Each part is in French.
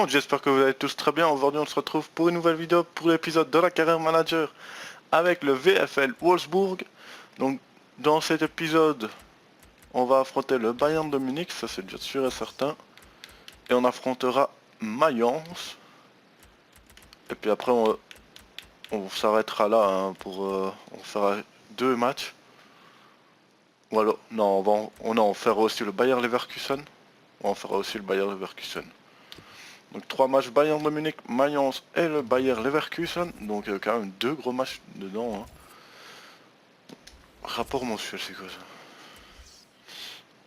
monde, j'espère que vous allez tous très bien. Aujourd'hui on se retrouve pour une nouvelle vidéo pour l'épisode de la carrière manager avec le VFL Wolfsburg. Donc dans cet épisode on va affronter le Bayern de Munich, ça c'est déjà sûr et certain. Et on affrontera Mayence. Et puis après on s'arrêtera là hein, pour on fera deux matchs. Ou alors, non on fera aussi le Bayer Leverkusen. On fera aussi le Bayer Leverkusen. Donc 3 matchs Bayern de Munich, Mayence et le Bayer Leverkusen. Donc il y a quand même 2 gros matchs dedans. Hein. Rapport mensuel, c'est quoi ça?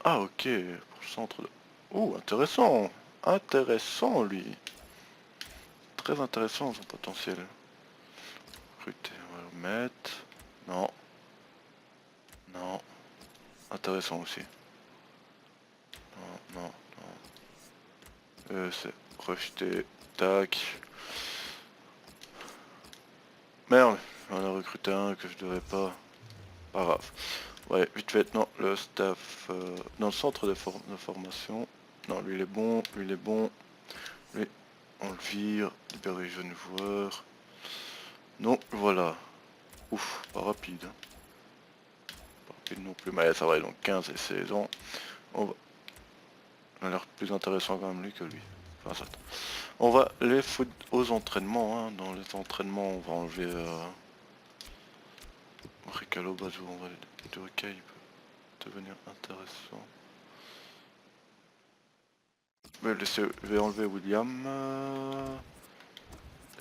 Ah ok, pour le centre de... Oh, intéressant. Intéressant lui. Très intéressant son potentiel. Recruter, on va le mettre. Non. Non. Intéressant aussi. Non, non, non. C'est rejeté. Tac. Merde, j'en ai recruté un que je devais pas. Pas grave. Ouais, vite fait, non, le staff... dans le centre de formation. Non, lui il est bon, lui il est bon. Lui, on le vire. Libérer les jeunes joueurs. Non, voilà. Ouf, pas rapide. Pas rapide non plus, mais ça va, donc 15 et 16 ans. On va... Il a l'air plus intéressant quand même lui que lui. Enfin, ça... On va les foutre aux entraînements. Hein. Dans les entraînements, on va enlever... Recalo, Bazou, on va les... De ok, il peut devenir intéressant. Je vais enlever William.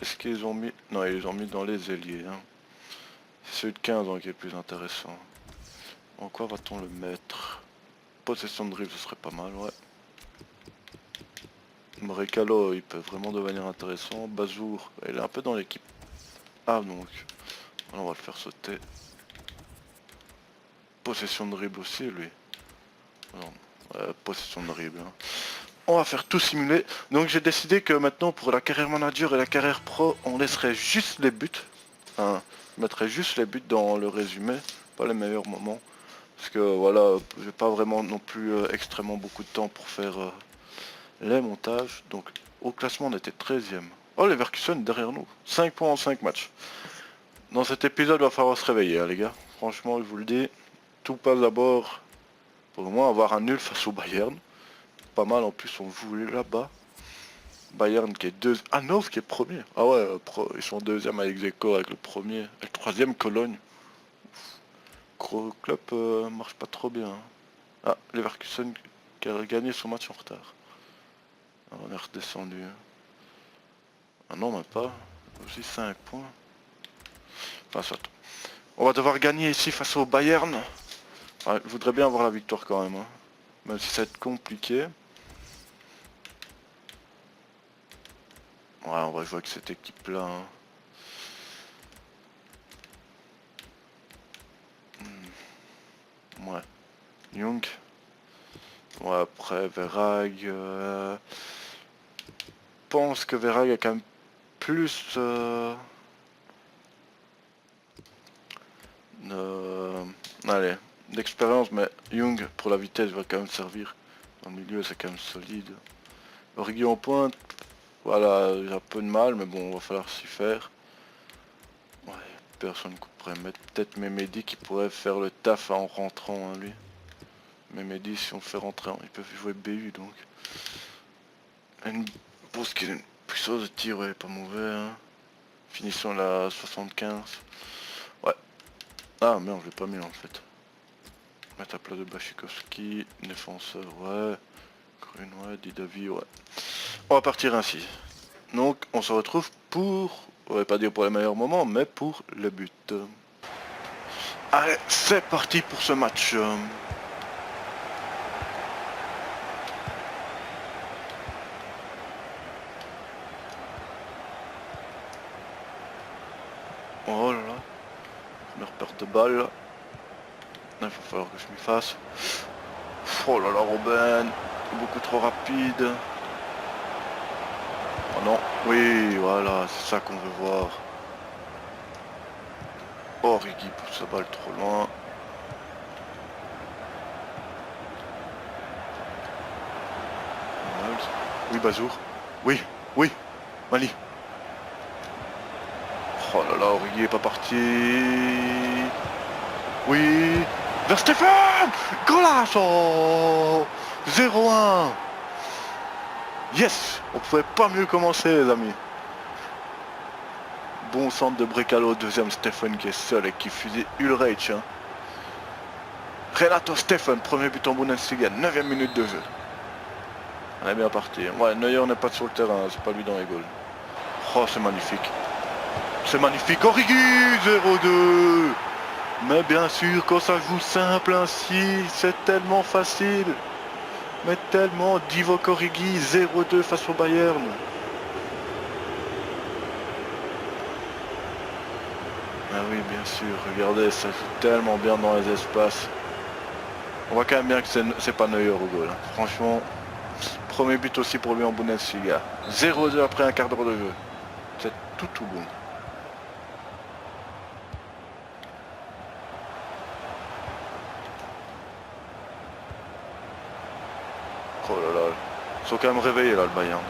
Est-ce qu'ils ont mis... Non, ils les ont mis dans les ailiers. Hein. C'est celui de 15 ans qui est le plus intéressant. En quoi va-t-on le mettre? Possession de dribble, ce serait pas mal, ouais. Recalo, il peut vraiment devenir intéressant. Bazour, il est un peu dans l'équipe. Ah, donc. Alors, on va le faire sauter. Possession de dribble aussi, lui. Non, possession de dribble. Hein. On va faire tout simuler. Donc j'ai décidé que maintenant pour la carrière manager et la carrière pro, on laisserait juste les buts. Enfin, je mettrais juste les buts dans le résumé, pas les meilleurs moments. Parce que voilà, j'ai pas vraiment non plus extrêmement beaucoup de temps pour faire les montages. Donc au classement on était 13e. Oh les Leverkusen derrière nous. 5 points en 5 matchs. Dans cet épisode il va falloir se réveiller hein, les gars. Franchement je vous le dis. Tout passe d'abord pour au moins avoir un nul face au Bayern. Pas mal en plus on joue là-bas. Bayern qui est deuxième. Ah Nov qui est premier. Ah ouais, ils sont deuxième avec Zeko avec le premier. Et le troisième Cologne. Gros club marche pas trop bien. Hein. Ah, Leverkusen qui a gagné son match en retard. Alors, on est redescendu. Ah non même pas. Aussi 5 points. Enfin soit. On va devoir gagner ici face au Bayern. Ah, je voudrais bien avoir la victoire quand même. Hein. Même si ça va être compliqué. Ouais, on va jouer avec cette équipe-là. Hein. Ouais. Young. Ouais, après, Verag... pense que Verag a quand même plus... allez, d'expérience, mais Young, pour la vitesse, va quand même servir. Dans le milieu, c'est quand même solide. Origi en pointe, voilà, j'ai un peu de mal, mais bon, va falloir s'y faire. Ouais, personne qu'on pourrait mettre. Peut-être Memedi qui pourrait faire le taf en rentrant, hein, lui. Memedi, si on le fait rentrer, ils peuvent jouer BU, donc. Une pause qui est une puissance de tir, ouais, pas mauvais, hein. Finition la 75. Ouais. Ah merde, je l'ai pas mis en fait. Mettre à plat de Bachikowski, défenseur, ouais. Grune, ouais, Didavi, ouais. On va partir ainsi. Donc, on se retrouve pour, on va pas dire pour les meilleurs moments, mais pour le but. Allez, c'est parti pour ce match. Oh là là. Première perte de balle. Il va falloir que je m'y fasse. Oh là là, Robben. Beaucoup trop rapide. Oh non. Oui, voilà, c'est ça qu'on veut voir. Oh, Riggy pousse sa balle trop loin. Oui, Bazour. Oui. Oui, Mali. Oh là là, Origi est pas parti. Oui. Vers Stéphane. Golasso. 0-1. Yes. On pouvait pas mieux commencer les amis. Bon centre de Brecalo, deuxième Stéphane qui est seul et qui fusille Ulreich. Hein. Renato Stéphane, premier but en Bundesliga, 9e minute de jeu. On est bien parti. Ouais, Neuer n'est pas sur le terrain, c'est pas lui dans les goals. Oh, c'est magnifique. C'est magnifique. Origi 0-2. Mais bien sûr, quand ça joue simple ainsi, c'est tellement facile. Mais tellement. Divock Origi 0-2 face au Bayern. Ah oui, bien sûr. Regardez, ça joue tellement bien dans les espaces. On voit quand même bien que c'est pas Neuer au goal. Hein. Franchement, premier but aussi pour lui en Bundesliga. 0-2 après un quart d'heure de jeu. C'est tout bon. Oh là là. Ils sont quand même réveillés là le Bayern.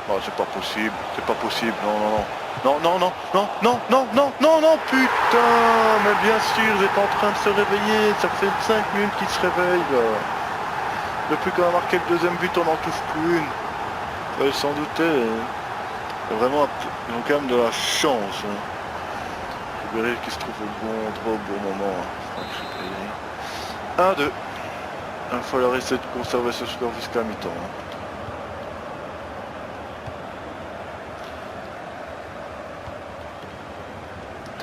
Oh, c'est pas possible. C'est pas possible. Non, non, non. Non, non, non, non, non, non, non, non, non, putain. Mais bien sûr, vous êtes en train de se réveiller. Ça fait 5 minutes qu'il se réveille là. Depuis qu'on a marqué le deuxième but, on n'en touche plus une. Fallait s'en douter. Hein. Vraiment, ils ont quand même de la chance. Hein. Ribéry qui se trouve au bon endroit au bon moment. Hein. 1-2. Il va falloir essayer de conserver ce score jusqu'à mi-temps. Hein.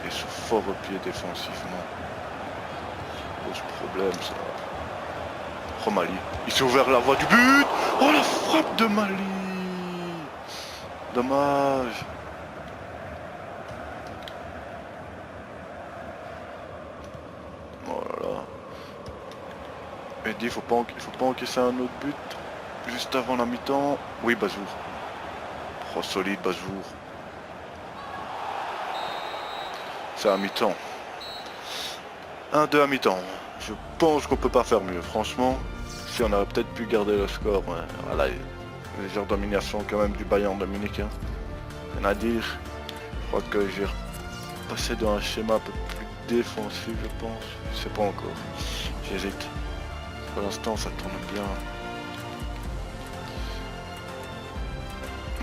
Ils sont fort au pied défensivement. Ça pose problème ça. Oh Mali. Il s'est ouvert la voie du but. Oh la frappe de Mali. Dommage. Oh là là. Et dit, il faut pas encaisser un autre but juste avant la mi-temps. Oui, Bazour. Oh, solide, Bazour. C'est à mi-temps. 1-2 à mi-temps. Je pense qu'on peut pas faire mieux. Franchement, si on aurait peut-être pu garder le score. Ouais, voilà, légère domination quand même du Bayern de Munich. Hein. Rien à dire. Je crois que j'ai passé dans un schéma un peu plus défensif, je pense. Je sais pas encore. J'hésite. Pour l'instant, ça tourne bien.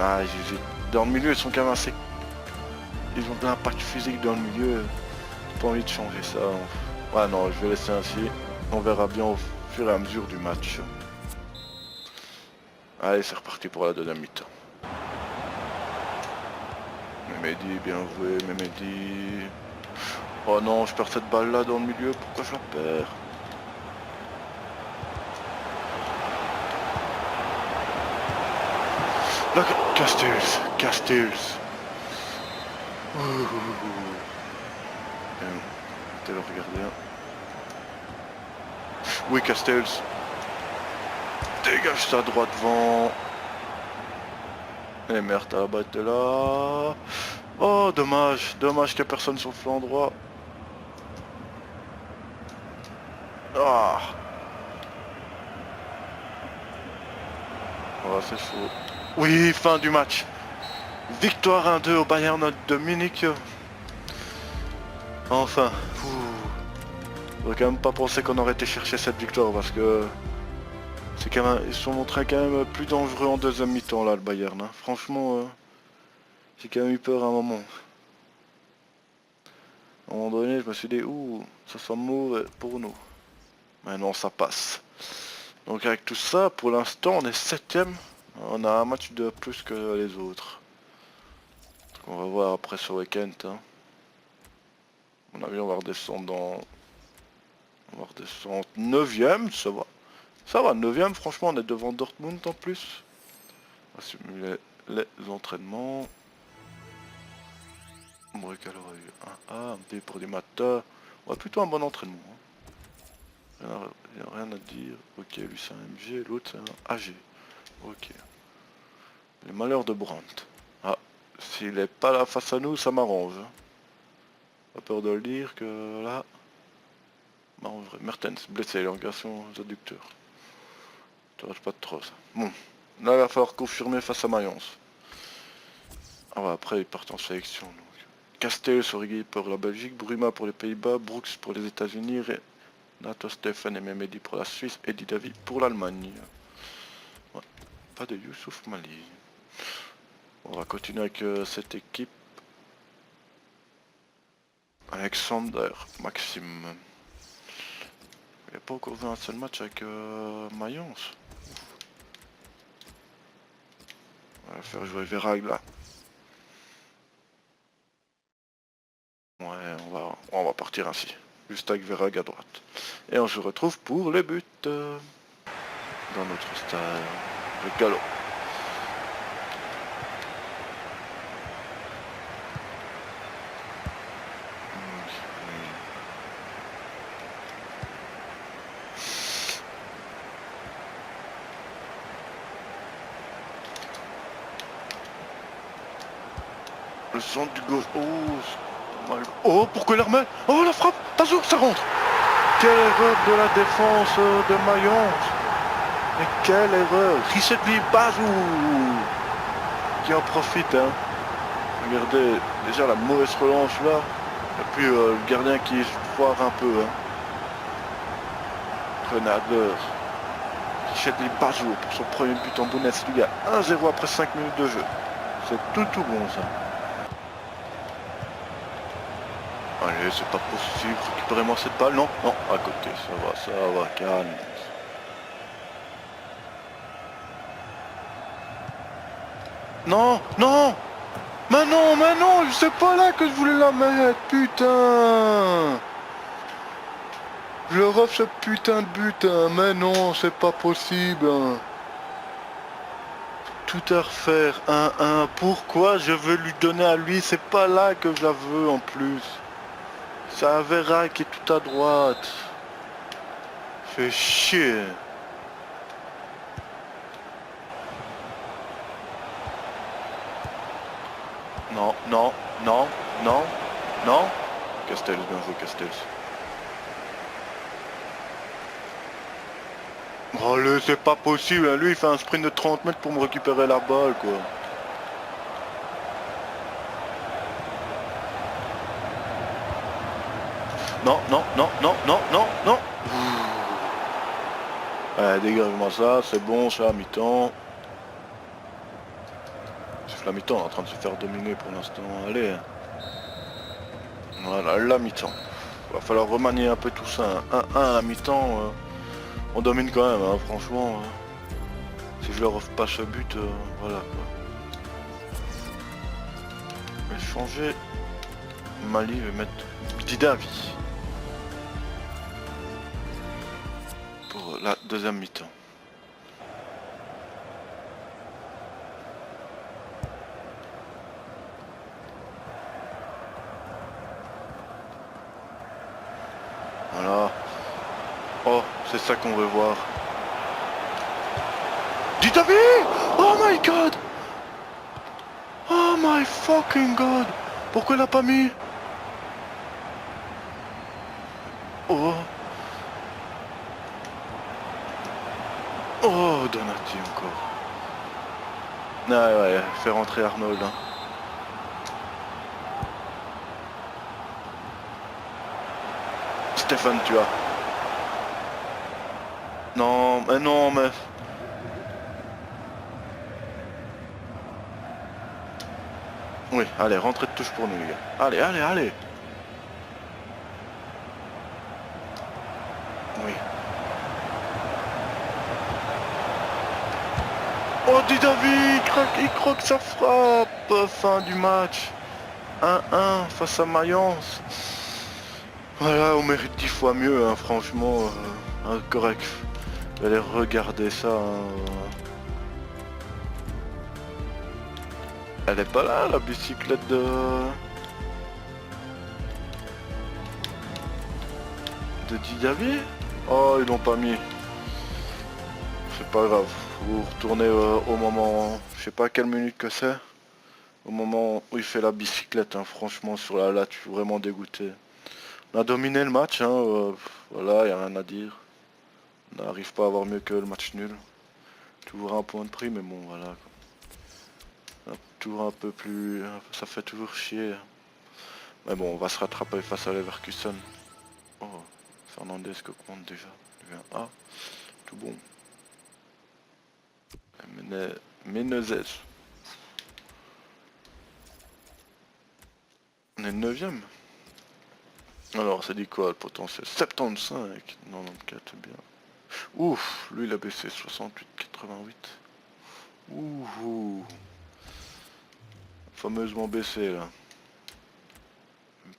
Ah, j'hésite. Dans le milieu, ils sont quand même assez... Ils ont de l'impact physique dans le milieu. J'ai pas envie de changer ça. Ouais, non, je vais laisser ainsi. On verra bien au fur et à mesure du match. Allez, c'est reparti pour la deuxième mi-temps. Memedi, bien joué, Memedi. Oh non, je perds cette balle là dans le milieu, pourquoi je la perds? Là, Castells. T'es le regardien. Oui, Castells. Dégage ça droit devant. Et merde, la balle était là. Oh, dommage. Dommage qu'il n'y a personne sur le flanc droit. Ah. Oh, c'est chaud. Oui, fin du match. Victoire 1-2 au Bayern de Munich. Enfin. J'aurais quand même pas pensé qu'on aurait été chercher cette victoire parce que c'est quand même, ils se sont montrés quand même plus dangereux en deuxième mi-temps là le Bayern. Hein. Franchement, j'ai quand même eu peur à un moment. À un moment donné, je me suis dit, ouh, ça sent mauvais pour nous. Mais non, ça passe. Donc avec tout ça, pour l'instant, on est 7ème. On a un match de plus que les autres. Donc, on va voir après ce week-end. Hein. À mon avis, on va redescendre dans... On va redescendre 9ème, ça va. Ça va, 9ème, franchement, on est devant Dortmund en plus. On va simuler les entraînements. Brecalo a eu un A, un B pour des matas. Ouais, plutôt un bon entraînement. Hein. Il n'y a rien à dire. Ok, lui c'est un MG, l'autre c'est un AG. Ok. Les malheurs de Brandt. Ah, s'il est pas là face à nous, ça m'arrange. Hein. Pas peur de le dire que là... M'arrangerait. Mertens, blessé, élongation adducteur. Ça reste pas de trop ça. Bon, là il va falloir confirmer face à Mayence. Ah ouais, après ils partent en sélection. Donc. Castells, Origi pour la Belgique, Bruma pour les Pays-Bas, Brooks pour les États-Unis, Renato Stefan et Memedi pour la Suisse, Eddie David pour l'Allemagne. Ouais, pas de Youssouf Mali. On va continuer avec cette équipe. Alexander, Maxime. Il n'a pas encore vu un seul match avec Mayence. On va faire jouer Verag là. Ouais, on va partir ainsi. Juste avec Verag à droite. Et on se retrouve pour les buts dans notre stade. Le galop. Le centre du gauche. Oh, pourquoi il remet? Oh, la frappe! Bazou, ça rentre! Quelle erreur de la défense de Mayence! Mais quelle erreur! Richetli, Bazou! Qui en profite, hein. Regardez, déjà la mauvaise relance là. Et puis le gardien qui foire un peu, hein. Grenadeur. Richetli, Bazou pour son premier but en Bundesliga. 1-0 après 5 minutes de jeu. C'est tout bon ça. Allez, c'est pas possible, récupérez-moi cette balle, non, à côté, ça va, calme. Non, mais non, c'est pas là que je voulais la mettre, putain. Je refais ce putain de but, hein. Mais non, c'est pas possible. Hein. Tout à refaire, 1-1, pourquoi je veux lui donner à lui, c'est pas là que je la veux en plus. C'est un Vera qui est tout à droite. Fait chier. Non. Castells, bien joué Castells. Oh le c'est pas possible, hein. Lui il fait un sprint de 30 mètres pour me récupérer la balle quoi. Non. Allez, dégage-moi ça, c'est bon, c'est à mi-temps. C'est la mi-temps, en train de se faire dominer pour l'instant. Allez. Voilà, la mi-temps. Va falloir remanier un peu tout ça. 1-1 à la mi-temps, on domine quand même, hein, franchement. Si je leur offre pas ce but, voilà quoi. Je vais changer. Mali, je vais mettre Didavi. Pour la deuxième mi-temps. Voilà. Oh, c'est ça qu'on veut voir. Didavi! Oh my god! Oh my fucking god! Pourquoi il l'a pas mis? Oh! Oh, Donati encore. Ah ouais, fait rentrer Arnold. Hein. Stéphane, tu as. Non, mais... Oui, allez, rentrez de touche pour nous, les gars. Allez. Oui. Oh, Didavi, il croque sa frappe. Fin du match. 1-1 face à Mayence. Voilà, on mérite 10 fois mieux, hein, franchement. Correct. Allez regarder ça. Hein. Elle est pas là, la bicyclette de Didavi. Oh, ils l'ont pas mis. C'est pas grave. Vous retournez au moment, je sais pas quelle minute que c'est. Au moment où il fait la bicyclette, hein, franchement sur la latte, je suis vraiment dégoûté. On a dominé le match, hein, voilà, y a rien à dire. On n'arrive pas à avoir mieux que le match nul. Toujours un point de prix, mais bon, voilà. Toujours un peu plus... Ça fait toujours chier. Mais bon, on va se rattraper face à Leverkusen. Oh, Fernandez qui augmente déjà. Il devient A. Tout bon. Menezes. On est 9ème. Alors, ça dit quoi le potentiel? 75. 94, c'est bien. Ouf, lui il a baissé 68, 88. Ouh. Fameusement baissé là.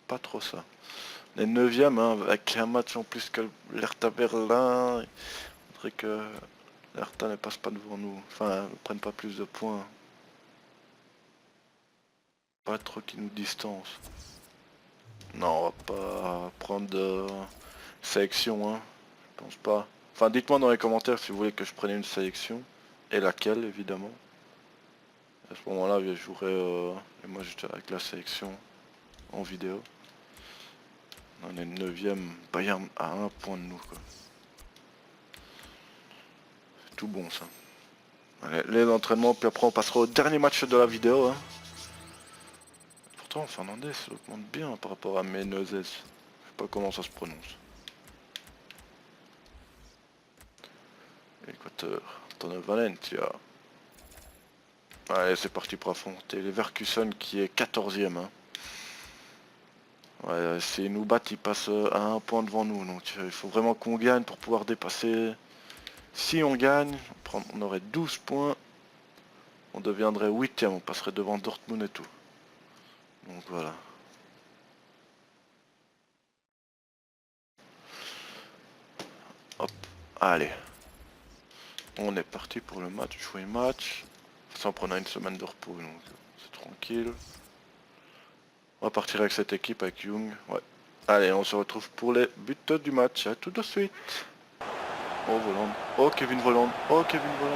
Pas trop ça. On est 9ème hein, avec un match en plus que l'Hertha Berlin. Il faudrait que l'Hertha ne passe pas devant nous. Enfin, ne prenne pas plus de points. Pas trop qui nous distance. Non, on va pas prendre de sélection, hein. Je pense pas. Enfin, dites-moi dans les commentaires si vous voulez que je prenne une sélection. Et laquelle, évidemment. À ce moment-là, je jouerai et moi j'étais avec la sélection en vidéo. On est 9ème, Bayern à 1 point de nous, quoi. C'est tout bon ça. Allez, les entraînements, puis après on passera au dernier match de la vidéo. Hein. Pourtant, Fernandez augmente bien par rapport à Menezes. Je sais pas comment ça se prononce. Équateur, Antonio Valencia. Allez, c'est parti pour affronter Leverkusen qui est 14ème. Hein. Ouais, s'ils nous battent, ils passent à 1 point devant nous. Donc il faut vraiment qu'on gagne pour pouvoir dépasser. Si on gagne, on aurait 12 points. On deviendrait 8ème, on passerait devant Dortmund et tout. Donc voilà. Hop, allez. On est parti pour le match, jouer le match. Ça prendra une semaine de repos, donc c'est tranquille. On va partir avec cette équipe, avec Young. Ouais. Allez, on se retrouve pour les buts du match. À tout de suite. Oh, Voland. Oh, Kevin Voland. Oh, Kevin Voland.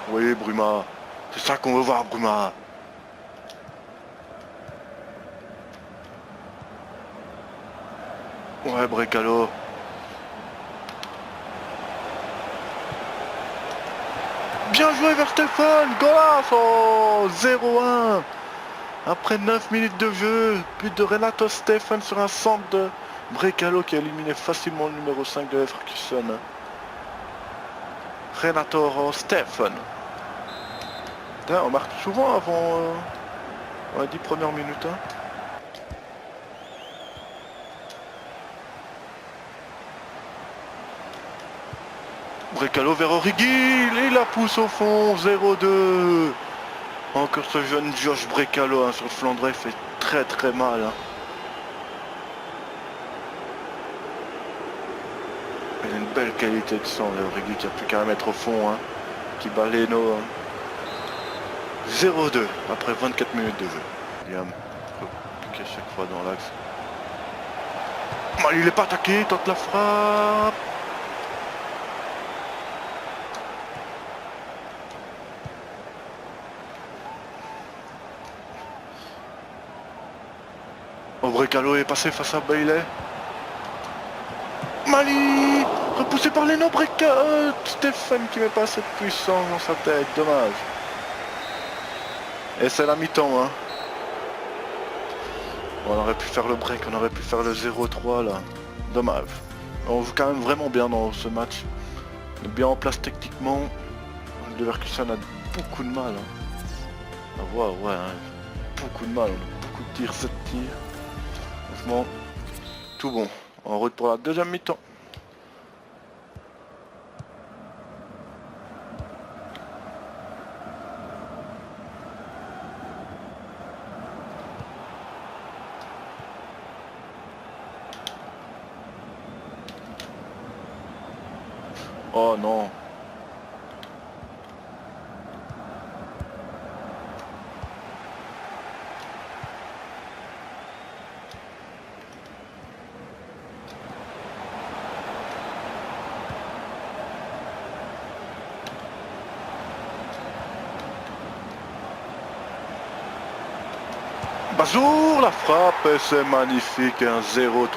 Oui, Bruma. C'est ça qu'on veut voir, Bruma. Ouais, Brekalo. Bien joué Verstappen. Golazo. 0-1. Après 9 minutes de jeu, but de Renato Stefan sur un centre de Brekalo qui a éliminé facilement le numéro 5 de Leverkusen. Renato Stefan. On marque souvent avant les 10 premières minutes. Hein. Brekalo vers Origi, il la pousse au fond, 0-2. Encore ce jeune Josh Brekalo hein, sur le flanc droit, il fait très mal. Hein. Il a une belle qualité de sang, Origi qui a plus qu'à mettre au fond, hein, qui bat Leno. Hein. 0-2 après 24 minutes de jeu. Liam piqué chaque fois dans l'axe. Il n'est pas attaqué, il tente la frappe. Brekalo est passé face à Bailey. Mali repoussé par les Brekalo. Stéphane qui met pas cette puissance dans sa tête, dommage. Et c'est la mi-temps hein. On aurait pu faire le break, on aurait pu faire le 0-3 là. Dommage. On joue quand même vraiment bien dans ce match. On est bien en place techniquement. Leverkusen a beaucoup de mal. Hein. À voir, ouais, hein. Beaucoup de mal. On a beaucoup de tirs, 7 tirs. Franchement, tout bon. En route pour la deuxième mi-temps. Oh non. Bazour, la frappe, c'est magnifique, un 0-3.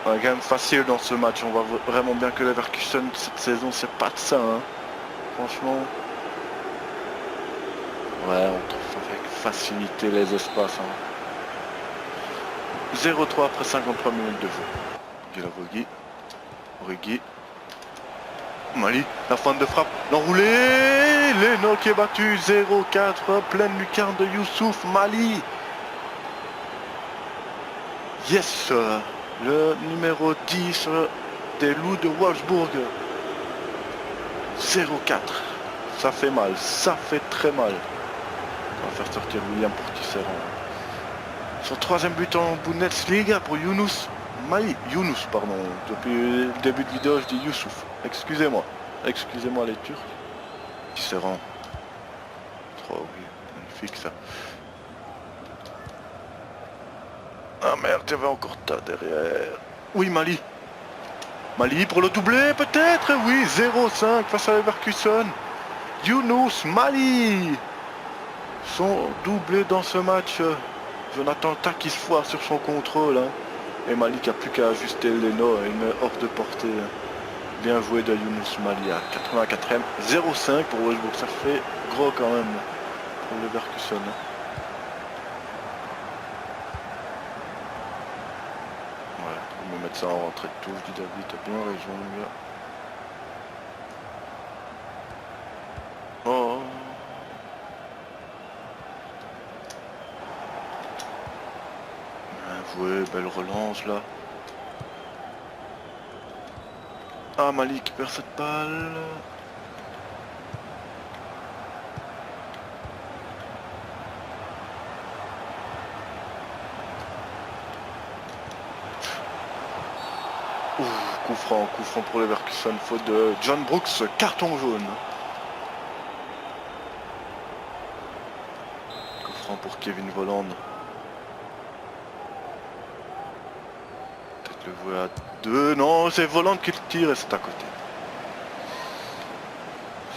Hein. On est quand même facile dans ce match. On voit vraiment bien que Leverkusen cette saison, c'est pas de ça. Hein. Franchement. Ouais, on trouve avec facilité les espaces. Hein. 0-3 après 53 minutes de jeu. Guilavogui. Origi. Mali, la fin de frappe, l'enroulé, Leno qui est battu, 0-4, pleine lucarne de Youssouf, Mali. Yes, le numéro 10 des Loups de Wolfsburg. 0-4, ça fait mal, ça fait très mal. On va faire sortir William pour Tisserand. Son troisième but en Bundesliga pour Younous Mali. Younous, pardon. Depuis le début de vidéo, je dis Youssouf. Excusez-moi. Excusez-moi les Turcs. Tisserand. Oh oui, magnifique ça. Ah merde, il y avait encore tas derrière. Oui, Mali. Mali pour le doublé peut-être. Oui, 0-5 face à Leverkusen. Younous Mali. Son doublé dans ce match. Jonathan Tah qui se foire sur son contrôle. Hein. Et Mali qui a plus qu'à ajuster Leno et une hors de portée. Bien joué de Younous Mali à 84e. 0-5 pour Wolfsburg. Ça fait gros quand même pour Leverkusen. Ouais, je vais me mettre ça en rentrée de touche. Dit David, t'as bien raison le gars. Oh. Bien joué, belle relance là. Ah, Mali qui perd cette balle. Ouh, coup franc pour Leverkusen, faute de John Brooks, carton jaune. Coup franc pour Kevin Volland. Peut-être le jouer à 2. Non, c'est Volland qui le tire et c'est à côté.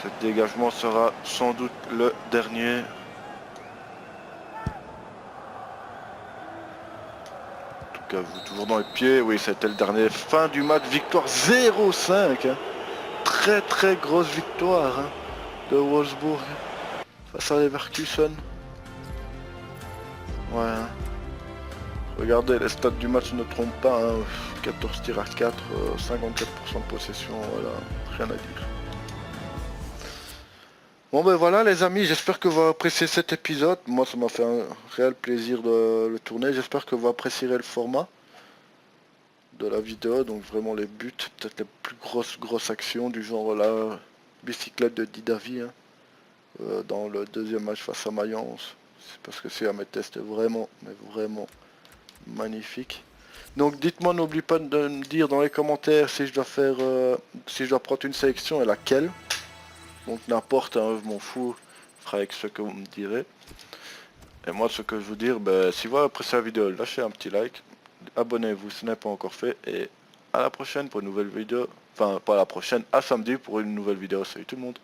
Ce dégagement sera sans doute le dernier. Vous toujours dans les pieds, oui c'était le dernier, fin du match, victoire 0-5, hein. Très grosse victoire hein, de Wolfsburg face à Leverkusen. Ouais, hein. Regardez les stats du match ne trompent pas, hein. 14 tirs à 4, 54% de possession, voilà, rien à dire. Bon ben voilà les amis, j'espère que vous appréciez cet épisode. Moi ça m'a fait un réel plaisir de le tourner, j'espère que vous apprécierez le format de la vidéo, donc vraiment les buts, peut-être les plus grosses actions du genre la bicyclette de Didavi hein, dans le deuxième match face à Mayence. C'est parce que c'est à mes tests vraiment, mais vraiment magnifique. Donc dites-moi, n'oubliez pas de me dire dans les commentaires si je dois faire, si je dois prendre une sélection et laquelle. Donc n'importe, hein, je m'en fous, je ferai avec ce que vous me direz. Et moi ce que je veux dire, ben, si vous appréciez la vidéo, lâchez un petit like, abonnez-vous si ce n'est pas encore fait, et à la prochaine pour une nouvelle vidéo, enfin pas à la prochaine, à samedi pour une nouvelle vidéo. Salut tout le monde.